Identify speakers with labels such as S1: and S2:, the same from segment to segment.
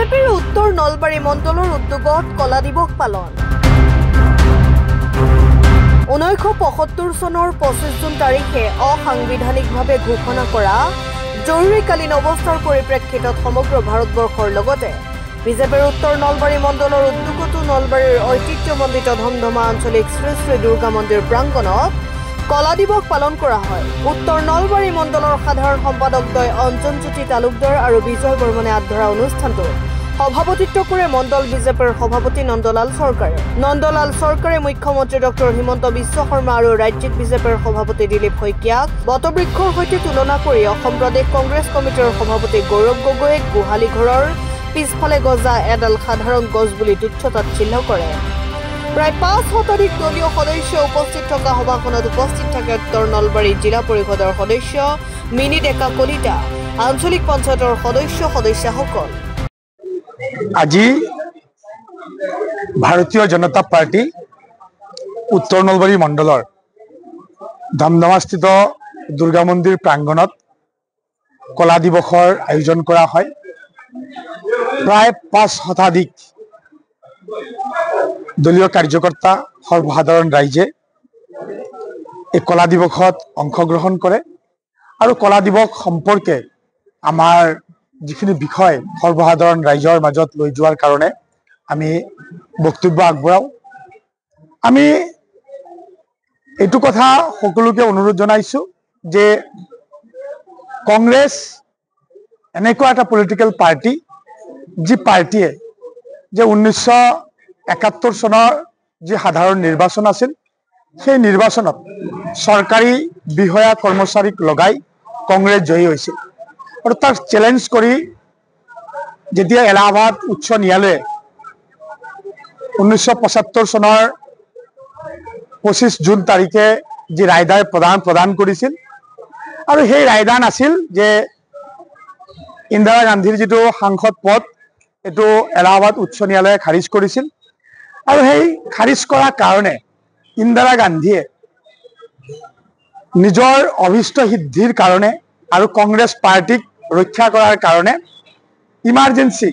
S1: বিজেপিৰ উত্তৰ নলবাৰী মণ্ডলৰ উদ্যোগত কলা দিৱস পালন 1975 চনৰ 25 জুন তাৰিখে অসাংবিধানিকভাৱে ঘোষণা কৰা জৰুৰীকালীন অৱস্থাৰ পৰিপ্ৰেক্ষিতত সমগ্ৰ ভাৰতবৰ্ষৰ লগতে বিজেপিৰ উত্তৰ নলবাৰী মণ্ডলৰ উদ্যোগতো নলবাৰীৰ ঐতিহ্যমণ্ডিত ধমধমা আঞ্চলিক শ্ৰী শ্ৰী দুৰ্গা মন্দিৰ প্ৰাংগণত কলা দিৱস পালন কৰা হয়। উত্তৰ নলবাৰী মণ্ডলৰ সাধাৰণ সম্পাদকদ্বয় অঞ্জন জ্যোতি তালুকদাৰ আৰু বিজয় বৰ্মনে আগধৰা অনুষ্ঠানটো সভাপতিত্ব কৰে মণ্ডল বিজেপিৰ সভাপতি নন্দলাল চৰকাৰে মুখ্যমন্ত্ৰী ডক্টৰ হিমন্ত বিশ্ব শৰ্মা আৰু ৰাজ্যিক বিজেপিৰ সভাপতি দিলীপ শইকীয়াক বটবৃক্ষৰ সৈতে তুলনা কৰি অসম প্ৰদেশ কংগ্ৰেছ কমিটিৰ সভাপতি গৌৰৱ গগৈক গোহালি ঘৰৰ পিছফালে গজা এডাল সাধাৰণ গছ বুলি তুচ্ছ-তাচ্ছিল্য কৰে। প্ৰায় 5 শতাধিক দলীয় সদস্য উপস্থিত থকা সভাখনত উপস্থিত থাকে উত্তৰ নলবাৰী জিলা পৰিষদৰ সদস্য মিনি ডেকা কলিতা, আঞ্চলিক পঞ্চায়তৰ সদস্যসকল।
S2: আজি ভাৰতীয় জনতা পাৰ্টি উত্তৰ নলবাৰী মণ্ডলৰ ধমধমাস্থিত দুৰ্গা মন্দিৰ প্ৰাংগণত কলা দিৱসৰ আয়োজন কৰা হয়। প্ৰায় 5 শতাধিক দলীয় কাৰ্যকৰ্তা সৰ্বসাধাৰণ ৰাইজে এই কলা দিৱসত অংশগ্ৰহণ কৰে আৰু কলা দিৱস সম্পৰ্কে আমাৰ যিখিনি বিষয় সৰ্বসাধাৰণ ৰাইজৰ মাজত লৈ যোৱাৰ কাৰণে আমি বক্তব্য আগবঢ়াওঁ। আমি এইটো কথা সকলোকে অনুৰোধ জনাইছো যে কংগ্ৰেছ এনেকুৱা এটা পলিটিকেল পাৰ্টি যি পাৰ্টিয়ে যে 1971 চনৰ যি সাধাৰণ নিৰ্বাচন আছিল সেই নিৰ্বাচনত চৰকাৰী বিষয়া কৰ্মচাৰীক লগাই কংগ্ৰেছ জয়ী হৈছিল আৰু তাক চেলেঞ্জ কৰি যেতিয়া এলাহাবাদ উচ্চ ন্যায়ালয়ে 1975 চনৰ 25 জুন তাৰিখে যি ৰায়দান প্ৰদান কৰিছিল আৰু সেই ৰায়দান আছিল যে ইন্দিৰা গান্ধীৰ যিটো সাংসদ পদ এইটো এলাহাবাদ উচ্চ ন্যায়ালয়ে খাৰিজ কৰিছিল আৰু সেই খাৰিজ কৰাৰ কাৰণে ইন্দিৰা গান্ধীয়ে নিজৰ অভিষ্ট সিদ্ধিৰ কাৰণে আৰু কংগ্ৰেছ পাৰ্টিক ৰক্ষা কৰাৰ কাৰণে ইমাৰ্জেন্সি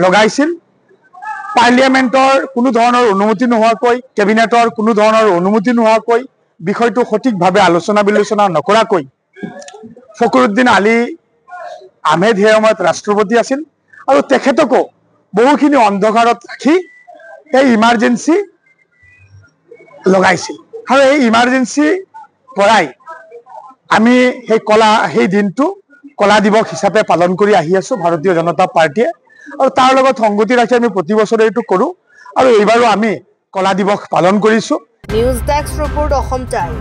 S2: লগাইছিল। পাৰ্লিয়ামেণ্টৰ কোনো ধৰণৰ অনুমতি নোহোৱাকৈ, কেবিনেটৰ কোনো ধৰণৰ অনুমতি নোহোৱাকৈ, বিষয়টো সঠিকভাৱে আলোচনা বিলোচনা নকৰাকৈ ফখৰুদ্দিন আলী আহমেদ সেই সময়ত ৰাষ্ট্ৰপতি আছিল আৰু তেখেতকো বহুখিনি অন্ধকাৰত ৰাখি এই ইমাৰ্জেন্সি লগাইছিল আৰু এই ইমাৰ্জেন্সি পৰাই আমি সেই দিনটো কলা দিৱস হিচাপে পালন কৰি আহি আছো ভাৰতীয় জনতা পাৰ্টিয়ে আৰু তাৰ লগত সংগতি ৰাখি আমি প্ৰতি বছৰে এইটো কৰোঁ আৰু এইবাৰো আমি কলা দিৱস পালন কৰিছো।
S1: News desk report Assam time.